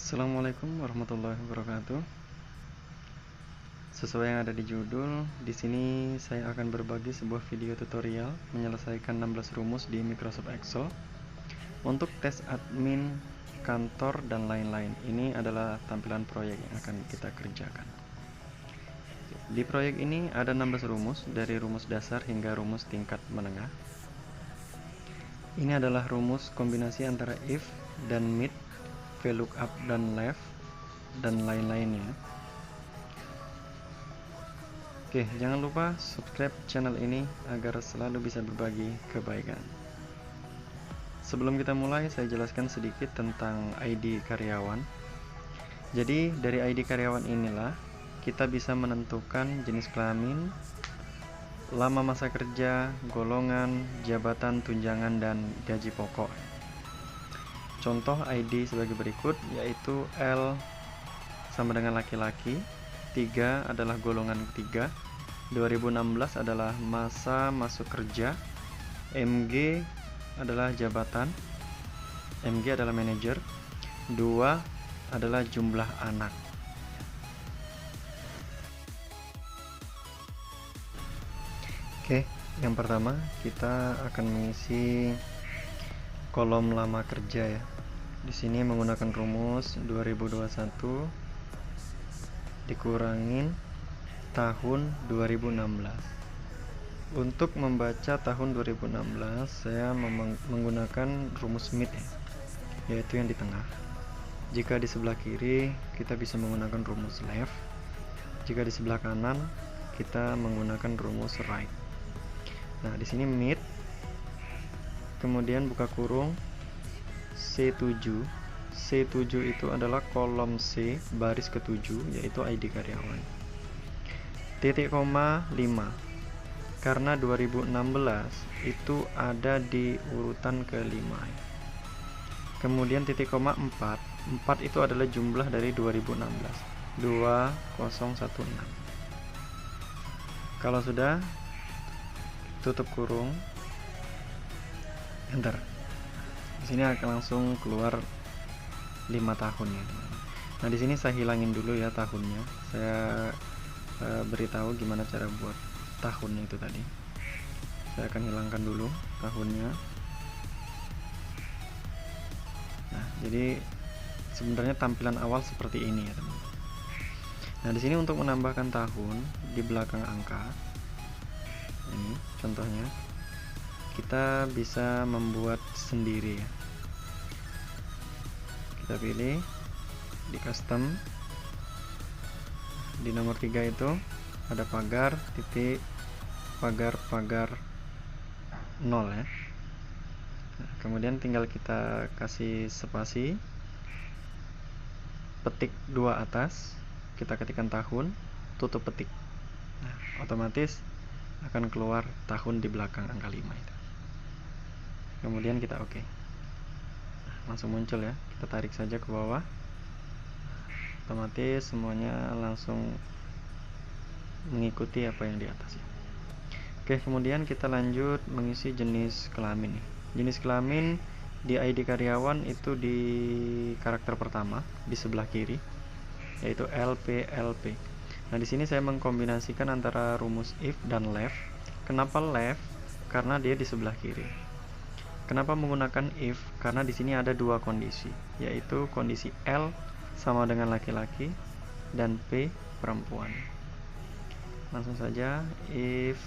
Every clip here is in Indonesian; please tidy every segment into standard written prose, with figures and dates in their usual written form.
Assalamualaikum warahmatullahi wabarakatuh. Sesuai yang ada di judul, di sini saya akan berbagi sebuah video tutorial menyelesaikan 16 rumus di Microsoft Excel untuk tes admin, kantor, dan lain-lain. Ini adalah tampilan proyek yang akan kita kerjakan. Di proyek ini ada 16 rumus, dari rumus dasar hingga rumus tingkat menengah. Ini adalah rumus kombinasi antara if dan mid, VLOOKUP dan left, dan lain-lainnya. Oke, jangan lupa subscribe channel ini agar selalu bisa berbagi kebaikan. Sebelum kita mulai, saya jelaskan sedikit tentang ID karyawan. Jadi, dari ID karyawan inilah kita bisa menentukan jenis kelamin, lama masa kerja, golongan, jabatan, tunjangan, dan gaji pokok. Contoh ID sebagai berikut, yaitu L sama dengan laki-laki, 3 adalah golongan ketiga, 2016 adalah masa masuk kerja, MG adalah jabatan, MG adalah manajer, 2 adalah jumlah anak. Oke, yang pertama kita akan mengisi kolom lama kerja ya. Di sini menggunakan rumus 2021 dikurangin tahun 2016. Untuk membaca tahun 2016 saya menggunakan rumus mid ya, yaitu yang di tengah. Jika di sebelah kiri kita bisa menggunakan rumus left, jika di sebelah kanan kita menggunakan rumus right. Nah, di sini mid, kemudian buka kurung C7. C7 itu adalah kolom C baris ke-7, yaitu ID karyawan. Titik koma 5, karena 2016 itu ada di urutan ke-5. Kemudian titik koma 4 itu adalah jumlah dari 2016, 2016. Kalau sudah, tutup kurung, enter. Di sini akan langsung keluar 5 tahun ya. Nah, di sini saya hilangin dulu ya tahunnya. Saya beritahu gimana cara buat tahunnya itu tadi. Saya akan hilangkan dulu tahunnya. Nah, jadi sebenarnya tampilan awal seperti ini ya, teman. Nah, di sini untuk menambahkan tahun di belakang angka, ini contohnya, kita bisa membuat sendiri ya. Kita pilih di custom, di nomor 3 itu ada pagar, titik, pagar 0 ya. Nah, kemudian tinggal kita kasih spasi, petik 2 atas, kita ketikkan tahun, tutup petik. Nah, otomatis akan keluar tahun di belakang angka 5 itu. Kemudian kita oke. Langsung muncul ya, kita tarik saja ke bawah, otomatis semuanya langsung mengikuti apa yang di atas ya. Oke, kemudian kita lanjut mengisi jenis kelamin. Jenis kelamin di ID karyawan itu di karakter pertama di sebelah kiri, yaitu LP. Nah, di sini saya mengkombinasikan antara rumus if dan left. Kenapa left? Karena dia di sebelah kiri. Kenapa menggunakan if? Karena di sini ada dua kondisi, yaitu kondisi L sama dengan laki-laki dan P perempuan. Langsung saja, if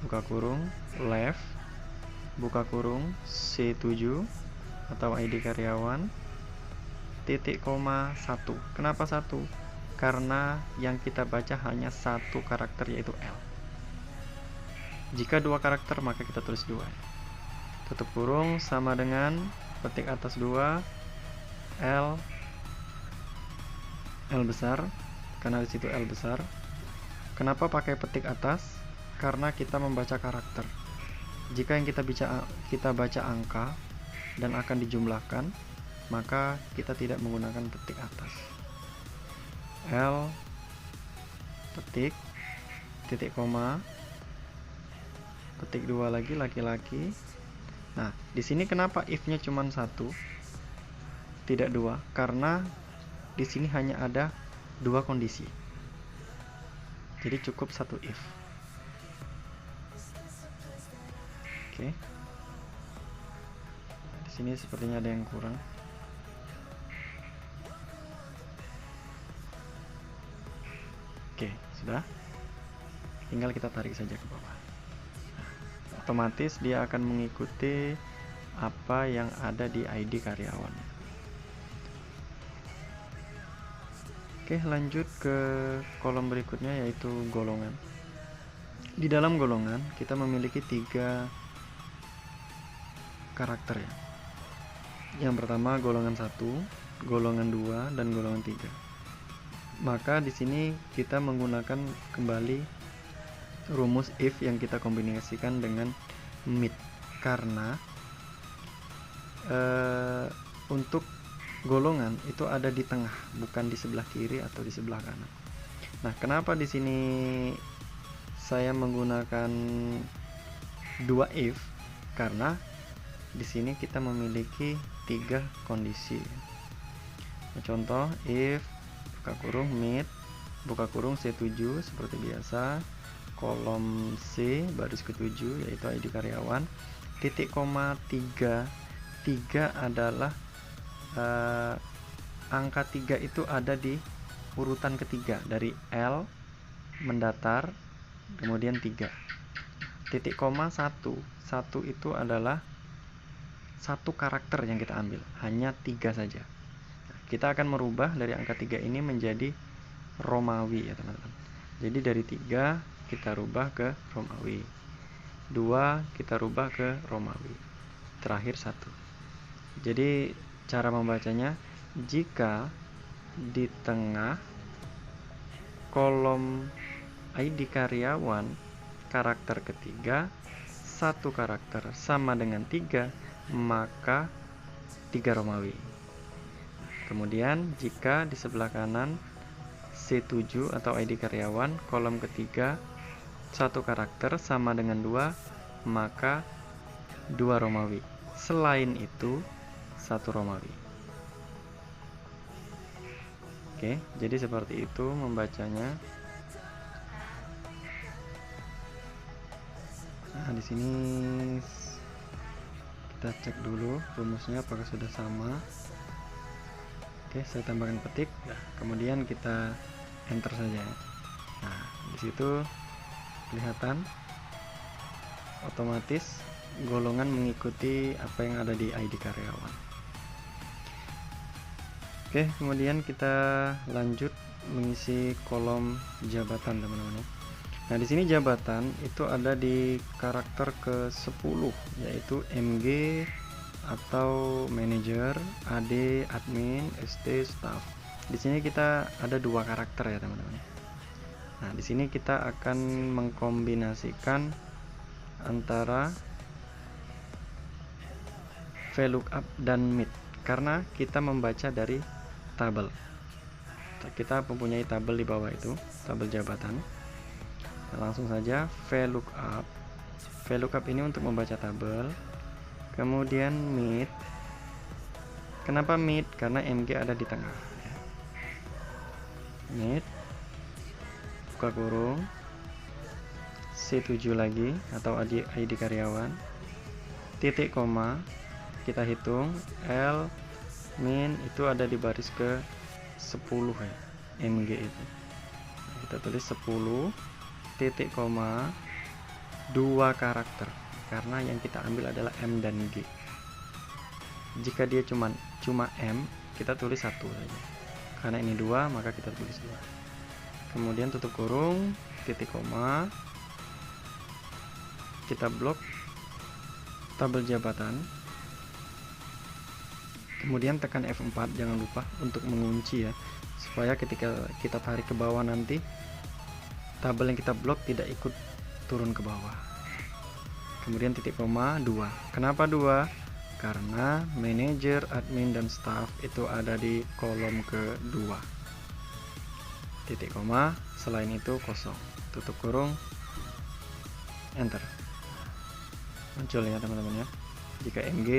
buka kurung left, buka kurung C7 atau ID karyawan, titik koma 1. Kenapa 1? Karena yang kita baca hanya satu karakter, yaitu L. Jika dua karakter maka kita tulis 2. Tutup kurung sama dengan petik atas 2 L besar, karena di situ L besar. Kenapa pakai petik atas? Karena kita membaca karakter. Jika yang kita baca angka dan akan dijumlahkan, maka kita tidak menggunakan petik atas. L petik, titik koma, petik 2 lagi laki-laki. Nah, di sini kenapa if-nya cuma 1, tidak 2? Karena di sini hanya ada 2 kondisi. Jadi cukup satu if. Oke. Di sini sepertinya ada yang kurang. Oke, sudah. Tinggal kita tarik saja ke bawah. Otomatis dia akan mengikuti apa yang ada di ID karyawan. Oke, lanjut ke kolom berikutnya, yaitu golongan. Di dalam golongan kita memiliki 3 karakter ya. Yang pertama golongan 1, golongan 2, dan golongan 3. Maka di sini kita menggunakan kembali rumus if yang kita kombinasikan dengan mid, karena untuk golongan itu ada di tengah, bukan di sebelah kiri atau di sebelah kanan. Nah, kenapa di sini saya menggunakan 2 if? Karena di sini kita memiliki 3 kondisi. Contoh, if buka kurung mid buka kurung C7 seperti biasa, kolom C baris ke-7 yaitu ID karyawan, titik koma 3 adalah angka 3 itu ada di urutan ketiga dari L mendatar, kemudian 3. Titik koma 1 itu adalah satu karakter yang kita ambil, hanya 3 saja. Kita akan merubah dari angka 3 ini menjadi Romawi ya teman-teman. Jadi dari 3 kita rubah ke Romawi, 2 kita rubah ke Romawi, terakhir 1. Jadi cara membacanya, jika di tengah kolom ID karyawan karakter ketiga satu karakter sama dengan 3, maka 3 Romawi. Kemudian jika di sebelah kanan C7 atau ID karyawan kolom ketiga satu karakter sama dengan 2, maka 2 Romawi. Selain itu 1 Romawi. Oke, jadi seperti itu membacanya. Nah, di sini kita cek dulu rumusnya apakah sudah sama. Oke, saya tambahkan petik. Nah, kemudian kita enter saja. Nah, di situ kelihatan otomatis golongan mengikuti apa yang ada di ID karyawan. Oke, kemudian kita lanjut mengisi kolom jabatan teman-teman. Nah, di sini jabatan itu ada di karakter ke-10 yaitu MG atau manager, AD, admin, ST, staff. Di sini kita ada 2 karakter ya teman-teman. Nah, di sini kita akan mengkombinasikan antara VLOOKUP dan mid karena kita membaca dari tabel. Kita mempunyai tabel di bawah itu, tabel jabatan. Nah, langsung saja VLOOKUP. VLOOKUP ini untuk membaca tabel. Kemudian mid. Kenapa mid? Karena MG ada di tengah. Mid, buka kurung, C7 lagi atau ID karyawan, titik koma, kita hitung L min itu ada di baris ke 10 ya, MG itu. Nah, kita tulis 10 titik koma 2 karakter karena yang kita ambil adalah M dan G. Jika dia cuma M, kita tulis 1 saja. Karena ini 2, maka kita tulis 2. Kemudian tutup kurung, titik koma, kita blok tabel jabatan. Kemudian tekan F4, jangan lupa untuk mengunci ya, supaya ketika kita tarik ke bawah nanti tabel yang kita blok tidak ikut turun ke bawah. Kemudian titik koma 2. Kenapa 2? Karena manajer, admin, dan staff itu ada di kolom kedua. Titik koma, selain itu kosong. Tutup kurung, enter. Muncul ya teman-teman ya. Jika MG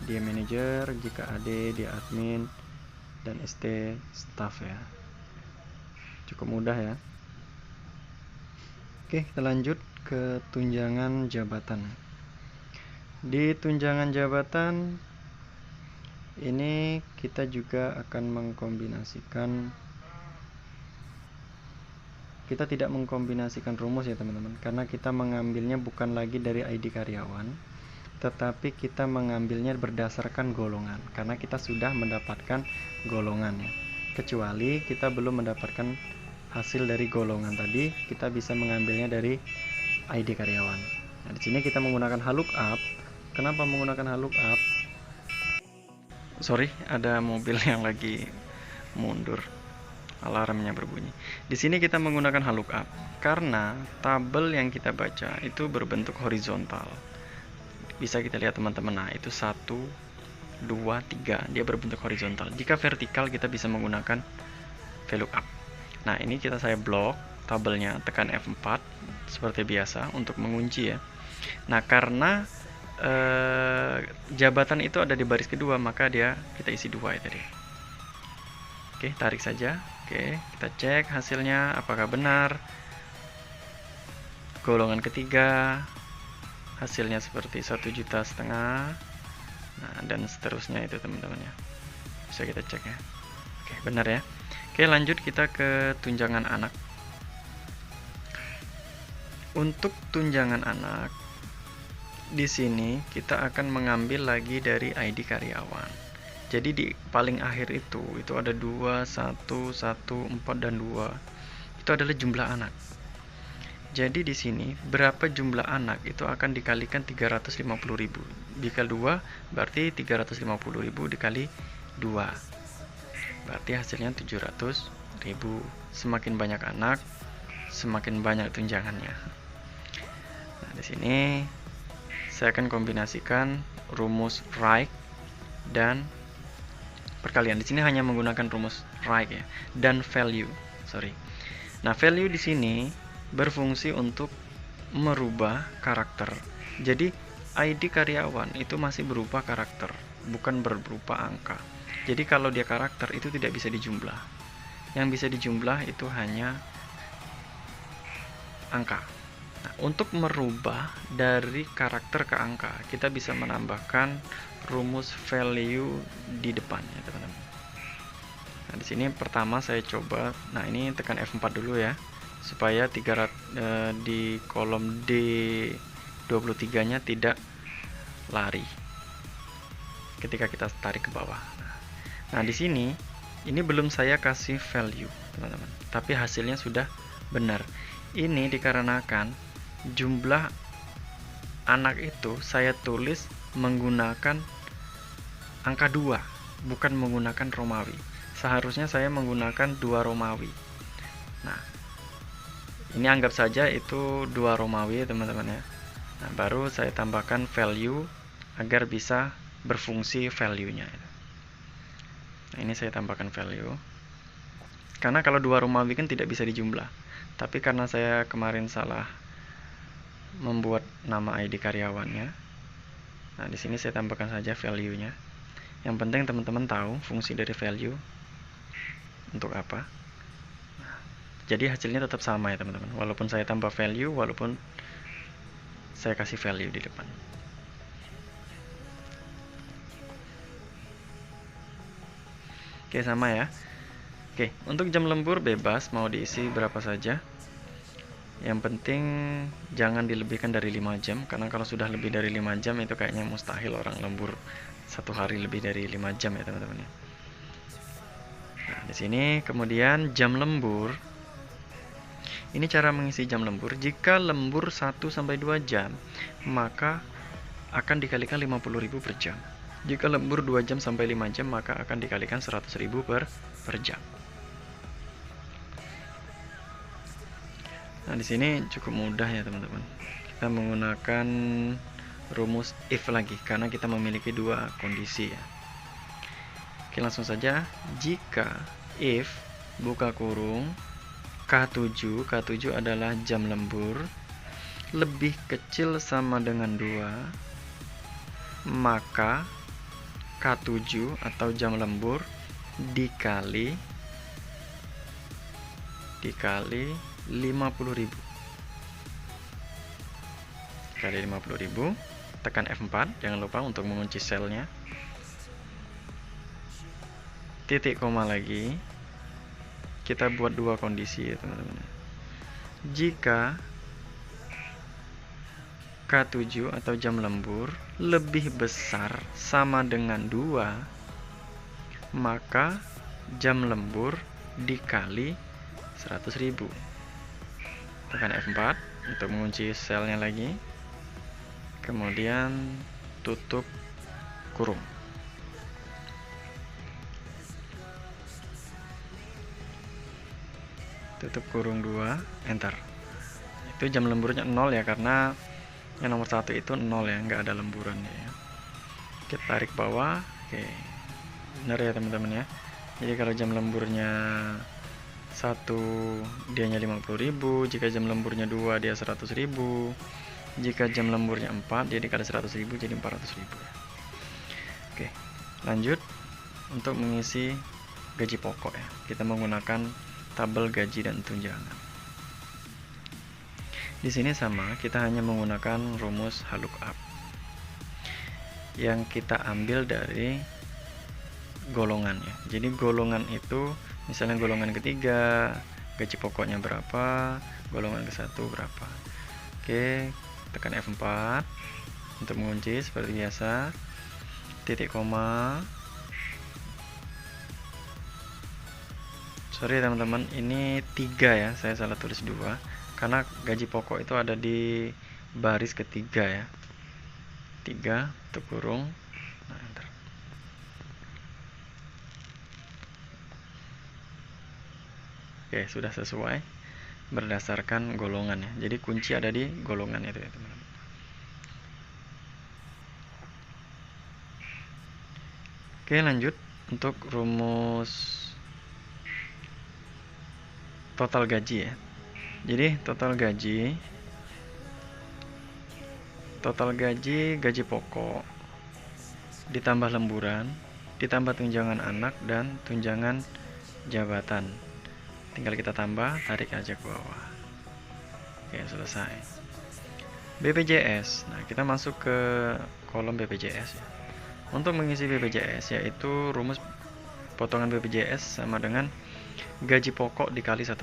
dia manajer, jika AD dia admin, dan ST staff ya. Cukup mudah ya. Oke, kita lanjut ke tunjangan jabatan. Di tunjangan jabatan ini kita juga akan mengkombinasikan, kita tidak mengkombinasikan rumus ya teman-teman, karena kita mengambilnya bukan lagi dari ID karyawan, tetapi kita mengambilnya berdasarkan golongan, karena kita sudah mendapatkan golongan ya. Kecuali kita belum mendapatkan hasil dari golongan tadi, kita bisa mengambilnya dari ID karyawan. Nah, di sini kita menggunakan lookup. Kenapa menggunakan lookup? Sorry, ada mobil yang lagi mundur. Alarmnya berbunyi. Di sini kita menggunakan lookup karena tabel yang kita baca itu berbentuk horizontal. Bisa kita lihat teman-teman. Nah, itu 1, 2, 3, dia berbentuk horizontal. Jika vertikal kita bisa menggunakan VLOOKUP. Nah, ini saya blok tabelnya, tekan F4 seperti biasa untuk mengunci ya. Nah, karena jabatan itu ada di baris kedua, maka kita isi 2 ya tadi. Oke, tarik saja. Oke, kita cek hasilnya apakah benar. Golongan ketiga hasilnya seperti 1,5 juta. Nah, dan seterusnya itu teman-teman ya. Bisa kita cek ya. Oke, benar ya. Oke, lanjut kita ke tunjangan anak. Untuk tunjangan anak, di sini kita akan mengambil lagi dari ID karyawan. Jadi di paling akhir itu ada 2, 1, 1, 4 dan 2. Itu adalah jumlah anak. Jadi di sini berapa jumlah anak itu akan dikalikan 350.000. Jika 2 berarti 350.000 dikali 2. Berarti hasilnya 700.000. Semakin banyak anak, semakin banyak tunjangannya. Nah, di sini saya akan kombinasikan rumus right dan perkalian. Di sini hanya menggunakan rumus right ya, dan value. Nah, value di sini berfungsi untuk merubah karakter. Jadi ID karyawan itu masih berupa karakter, bukan berupa angka. Jadi kalau dia karakter itu tidak bisa dijumlah. Yang bisa dijumlah itu hanya angka. Nah, untuk merubah dari karakter ke angka, kita bisa menambahkan rumus value di depan ya teman-teman. Nah, di sini pertama saya coba. Nah, ini tekan F4 dulu ya, supaya di kolom D23-nya tidak lari ketika kita tarik ke bawah. Nah, di sini ini belum saya kasih value, teman-teman, tapi hasilnya sudah benar. Ini dikarenakan jumlah anak itu saya tulis menggunakan angka 2, bukan menggunakan Romawi. Seharusnya saya menggunakan 2 Romawi. Nah, ini anggap saja itu 2 Romawi, teman-teman ya. Nah, baru saya tambahkan value agar bisa berfungsi value-nya. Nah, ini saya tambahkan value. Karena kalau 2 Romawi kan tidak bisa dijumlah. Tapi karena saya kemarin salah membuat nama ID karyawannya. Nah, di sini saya tambahkan saja value-nya. Yang penting teman-teman tahu fungsi dari value untuk apa. Nah, jadi hasilnya tetap sama ya teman-teman. Walaupun saya tambah value, walaupun saya kasih value di depan. Oke, sama ya. Oke, untuk jam lembur bebas mau diisi berapa saja. Yang penting jangan dilebihkan dari 5 jam, karena kalau sudah lebih dari 5 jam itu kayaknya mustahil orang lembur 1 hari lebih dari 5 jam ya teman-teman. Nah, di sini kemudian jam lembur. Ini cara mengisi jam lembur. Jika lembur 1-2 jam, maka akan dikalikan 50.000 per jam. Jika lembur 2 jam sampai 5 jam, maka akan dikalikan 100.000 per jam. Nah, di sini cukup mudah ya teman-teman. Kita menggunakan rumus if lagi karena kita memiliki 2 kondisi ya. Oke, langsung saja. Jika if buka kurung K7 adalah jam lembur lebih kecil sama dengan 2, maka K7 atau jam lembur dikali 50.000 kali 50.000, tekan F4, jangan lupa untuk mengunci selnya, titik koma lagi, kita buat dua kondisi ya teman-teman. Jika K7 atau jam lembur lebih besar sama dengan 2, maka jam lembur dikali 100.000. Tekan F4 untuk mengunci selnya lagi, kemudian tutup kurung. Tutup kurung 2, enter. Itu jam lemburnya 0 ya, karena yang nomor 1 itu 0 ya, nggak ada lemburannya ya. Kita tarik bawah. Oke, benar ya teman-teman ya. Jadi kalau jam lemburnya 1 dianya 50.000, jika jam lemburnya 2 dia 100.000, jika jam lemburnya 4 dia dikali 100.000 jadi 400.000 ya. Oke, lanjut untuk mengisi gaji pokok ya. Kita menggunakan tabel gaji dan tunjangan. Di sini sama, kita hanya menggunakan rumus lookup yang kita ambil dari golongan ya. Jadi golongan itu, misalnya golongan ketiga gaji pokoknya berapa, golongan ke-1 berapa. Oke, tekan F4 untuk mengunci seperti biasa, titik koma. Sorry teman-teman, ini 3 ya, saya salah tulis 2 karena gaji pokok itu ada di baris ketiga ya. 3 tutup kurung. Nah, enter. Oke, sudah sesuai berdasarkan golongan ya. Jadi kunci ada di golongan itu ya teman-teman. Oke, lanjut untuk rumus total gaji ya. Jadi total gaji gaji pokok ditambah lemburan ditambah tunjangan anak dan tunjangan jabatan. Tinggal kita tambah, tarik aja ke bawah. Oke, selesai. BPJS. Nah, kita masuk ke kolom BPJS ya. Untuk mengisi BPJS yaitu rumus potongan BPJS sama dengan gaji pokok dikali 1%.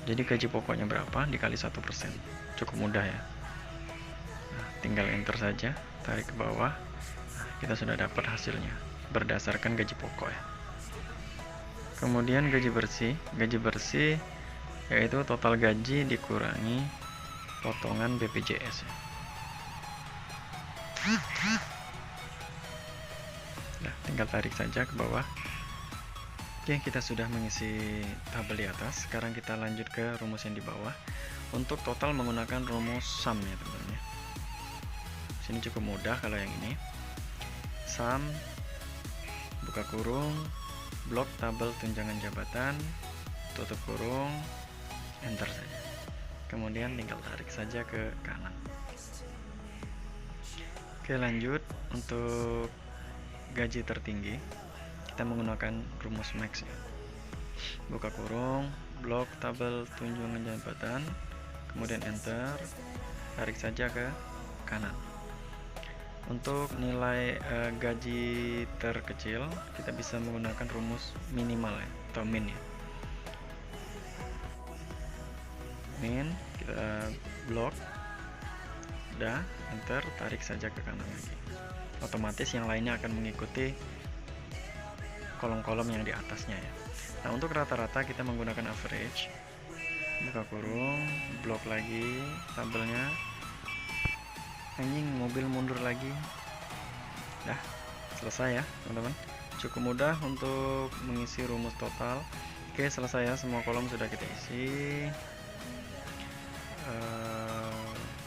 Jadi gaji pokoknya berapa dikali 1%. Cukup mudah ya. Nah, tinggal enter saja, tarik ke bawah. Nah, kita sudah dapat hasilnya berdasarkan gaji pokok ya. Kemudian gaji bersih yaitu total gaji dikurangi potongan BPJS ya. Nah, tinggal tarik saja ke bawah. Oke, kita sudah mengisi tabel di atas. Sekarang kita lanjut ke rumus yang di bawah. Untuk total menggunakan rumus sum ya teman-teman ya. Sini cukup mudah kalau yang ini. Sum, buka kurung, blok tabel tunjangan jabatan, tutup kurung, enter saja. Kemudian tinggal tarik saja ke kanan. Oke, lanjut untuk gaji tertinggi. Kita menggunakan rumus max ya. Buka kurung, blok tabel tunjangan jabatan, kemudian enter, tarik saja ke kanan. Untuk nilai gaji terkecil kita bisa menggunakan rumus minimal ya, atau min ya. Min, kita blok, udah, enter, tarik saja ke kanan lagi. Otomatis yang lainnya akan mengikuti kolom-kolom yang di atasnya ya. Nah, untuk rata-rata kita menggunakan average. Buka kurung, blok lagi tabelnya. Anjing, mobil mundur lagi. Dah, selesai ya teman-teman. Cukup mudah untuk mengisi rumus total. Oke, selesai ya, semua kolom sudah kita isi.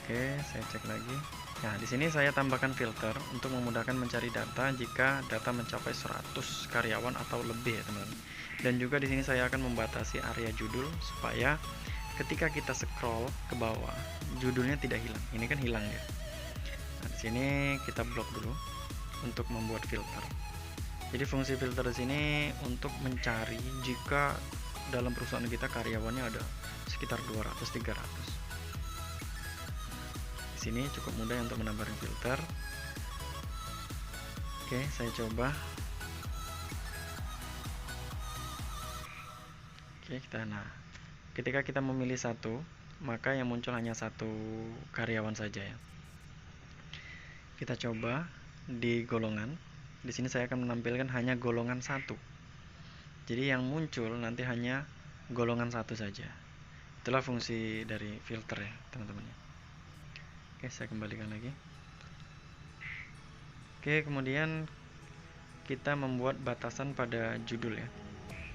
Oke, saya cek lagi. Nah, di sini saya tambahkan filter untuk memudahkan mencari data jika data mencapai 100 karyawan atau lebih ya teman-teman. Dan juga di sini saya akan membatasi area judul supaya ketika kita scroll ke bawah, judulnya tidak hilang. Ini kan hilang ya. Nah, di sini kita blok dulu untuk membuat filter. Jadi fungsi filter di sini untuk mencari jika dalam perusahaan kita karyawannya ada sekitar 200-300. Di sini cukup mudah untuk menambah filter. Oke, saya coba. Oke, ketika kita memilih satu, maka yang muncul hanya satu karyawan saja ya. Kita coba di golongan. Di sini saya akan menampilkan hanya golongan satu. Jadi yang muncul nanti hanya golongan satu saja. Itulah fungsi dari filter ya, teman-teman. Oke, saya kembalikan lagi. Oke, kemudian kita membuat batasan pada judul ya.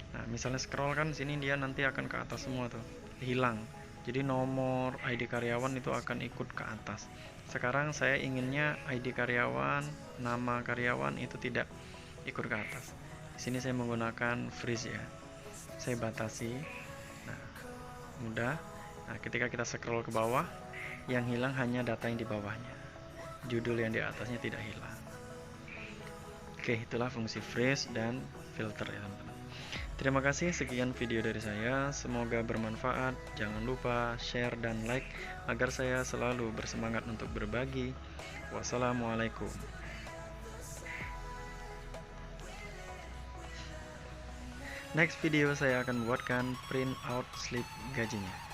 Nah, misalnya scroll kan sini dia nanti akan ke atas semua tuh, hilang. Jadi nomor ID karyawan itu akan ikut ke atas. Sekarang saya inginnya ID karyawan, nama karyawan itu tidak ikut ke atas. Di sini saya menggunakan freeze ya. Saya batasi. Nah, mudah. Nah, ketika kita scroll ke bawah, yang hilang hanya data yang di bawahnya. Judul yang di atasnya tidak hilang. Oke, itulah fungsi freeze dan filter ya, teman-teman. Terima kasih, sekian video dari saya. Semoga bermanfaat. Jangan lupa share dan like agar saya selalu bersemangat untuk berbagi. Wassalamualaikum. Next video saya akan buatkan print out slip gajinya.